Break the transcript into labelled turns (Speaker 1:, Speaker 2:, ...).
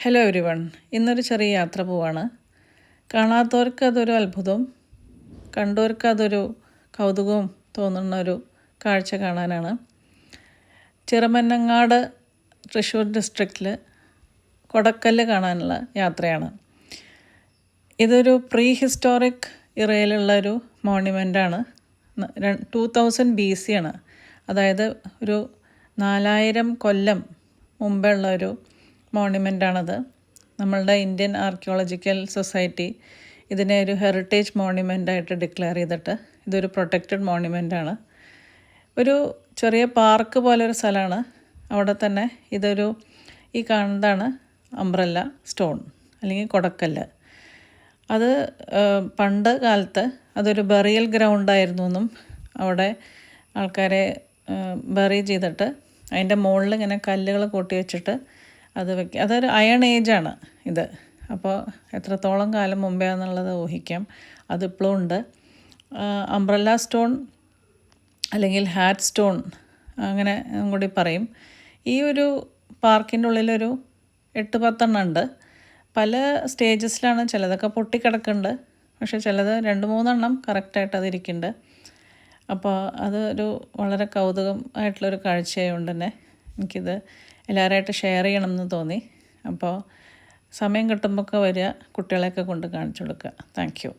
Speaker 1: Hello everyone, ഇന്നൊരു ചെറിയ യാത്ര പോവാണ്. കാണാത്തവർക്ക് അതൊരു അത്ഭുതവും കണ്ടവർക്ക് അതൊരു കൗതുകവും തോന്നുന്ന ഒരു കാഴ്ച കാണാനാണ്. ചിറമന്നങ്ങാട് തൃശ്ശൂർ ഡിസ്ട്രിക്റ്റിൽ കൊടക്കല്ല് കാണാനുള്ള യാത്രയാണ്. ഇതൊരു പ്രീ ഹിസ്റ്റോറിക് ഇറയിലുള്ളൊരു മോണ്യുമെൻ്റാണ്. 2000 BC ആണ്. അതായത് ഒരു 4000 കൊല്ലം മുമ്പേ ഉള്ളൊരു മോണ്യുമെൻ്റാണത്. നമ്മളുടെ ഇന്ത്യൻ ആർക്കിയോളജിക്കൽ സൊസൈറ്റി ഇതിനെ ഒരു ഹെറിറ്റേജ് മോണ്യുമെൻ്റായിട്ട് ഡിക്ലെയർ ചെയ്തിട്ട് ഇതൊരു പ്രൊട്ടക്റ്റഡ് മോണ്യുമെൻ്റാണ്. ഒരു ചെറിയ പാർക്ക് പോലൊരു സ്ഥലമാണ്. അവിടെ തന്നെ ഈ കാണുന്നതാണ് അംബ്രല്ല സ്റ്റോൺ അല്ലെങ്കിൽ കൊടക്കല്ല്. അത് പണ്ട് കാലത്ത് അതൊരു ബറിയൽ ഗ്രൗണ്ടായിരുന്നു എന്നും അവിടെ ആൾക്കാരെ ബറി ചെയ്തിട്ട് അതിൻ്റെ മുകളിൽ ഇങ്ങനെ കല്ലുകൾ കൂട്ടി വെച്ചിട്ട് അതൊരു അയൺ ഏജാണ് ഇത്. അപ്പോൾ എത്രത്തോളം കാലം മുമ്പേ എന്നുള്ളത് ഊഹിക്കാം. അതിപ്പോഴും ഉണ്ട്. അംബ്രല്ല സ്റ്റോൺ അല്ലെങ്കിൽ ഹാറ്റ് സ്റ്റോൺ അങ്ങനെ കൂടി പറയും. ഈ ഒരു പാർക്കിൻ്റെ ഉള്ളിലൊരു 8-10 ഉണ്ട്. പല സ്റ്റേജസിലാണ്. ചിലതൊക്കെ പൊട്ടിക്കിടക്കുന്നുണ്ട്, പക്ഷേ ചിലത് 2-3 കറക്റ്റായിട്ട് അതിരിക്കുന്നുണ്ട്. അപ്പോൾ അതൊരു വളരെ കൗതുകം ആയിട്ടുള്ളൊരു കാഴ്ചയായതുകൊണ്ട് തന്നെ എനിക്കിത് എല്ലാവരുമായിട്ട് ഷെയർ ചെയ്യണമെന്ന് തോന്നി. അപ്പോൾ സമയം കിട്ടുമ്പോഴൊക്കെ വരിക, കുട്ടികളെയൊക്കെ കൊണ്ട് കാണിച്ചു കൊടുക്കുക. Thank you.